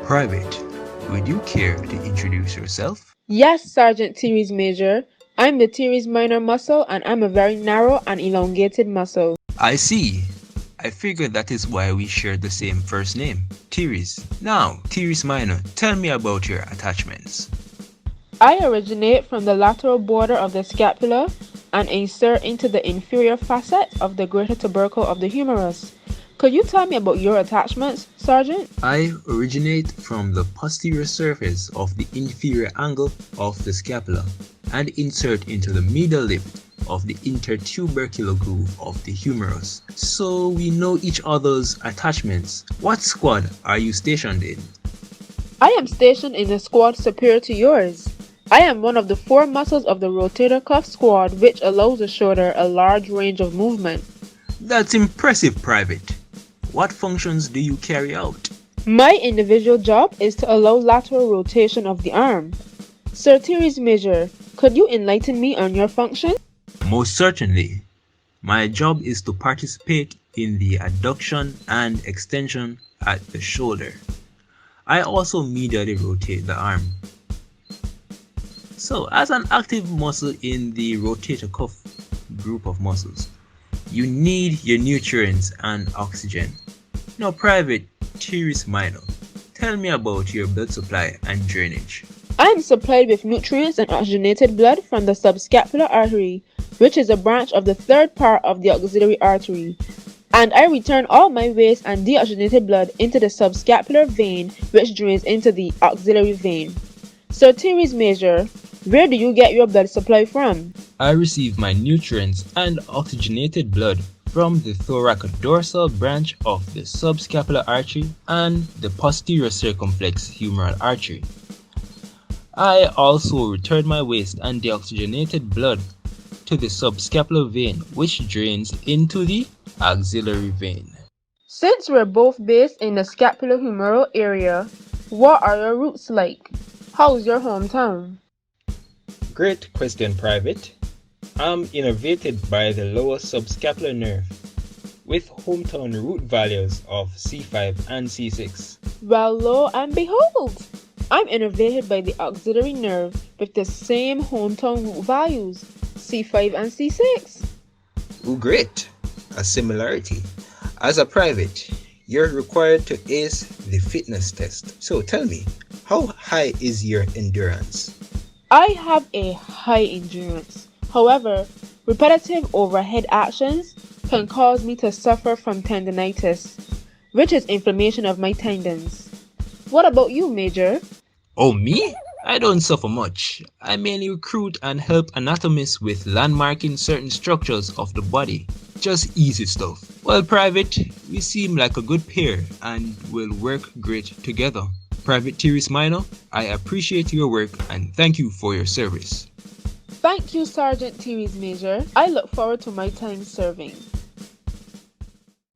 Private, would you care to introduce yourself? Yes, Sergeant Teres Major. I'm the Teres Minor muscle and I'm a very narrow and elongated muscle. I see. I figured that is why we share the same first name, Teres. Now, Teres Minor, tell me about your attachments. I originate from the lateral border of the scapula and insert into the inferior facet of the greater tubercle of the humerus. Could you tell me about your attachments, Sergeant? I originate from the posterior surface of the inferior angle of the scapula and insert into the medial lip of the intertubercular groove of the humerus. So we know each other's attachments. What squad are you stationed in? I am stationed in a squad superior to yours. I am one of the 4 muscles of the rotator cuff squad, which allows the shoulder a large range of movement. That's impressive, Private. What functions do you carry out? My individual job is to allow lateral rotation of the arm. Sir Teres Major, could you enlighten me on your function? Most certainly. My job is to participate in the adduction and extension at the shoulder. I also medially rotate the arm. So, as an active muscle in the rotator cuff group of muscles, you need your nutrients and oxygen. Now, Private Teres Minor, tell me about your blood supply and drainage. I am supplied with nutrients and oxygenated blood from the subscapular artery, which is a branch of the 3rd part of the auxiliary artery, and I return all my waste and deoxygenated blood into the subscapular vein, which drains into the auxiliary vein. Sir Teres Major, where do you get your blood supply from? I receive my nutrients and oxygenated blood from the thoracodorsal branch of the subscapular artery and the posterior circumflex humeral artery. I also return my waste and deoxygenated blood to the subscapular vein, which drains into the axillary vein. Since we're both based in the scapulohumeral area, what are your roots like? How's your hometown? Great question, Private. I'm innervated by the lower subscapular nerve with hometown root values of C5 and C6. Well, lo and behold, I'm innervated by the auxiliary nerve with the same hometown root values, C5 and C6. Oh, great! A similarity. As a private, you're required to ace the fitness test. So tell me, how high is your endurance? I have a high endurance. However, repetitive overhead actions can cause me to suffer from tendinitis, which is inflammation of my tendons. What about you, Major? Oh, me? I don't suffer much. I mainly recruit and help anatomists with landmarking certain structures of the body. Just easy stuff. Well, Private, we seem like a good pair and will work great together. Private Teres Minor, I appreciate your work and thank you for your service. Thank you, Sergeant Teres Major. I look forward to my time serving.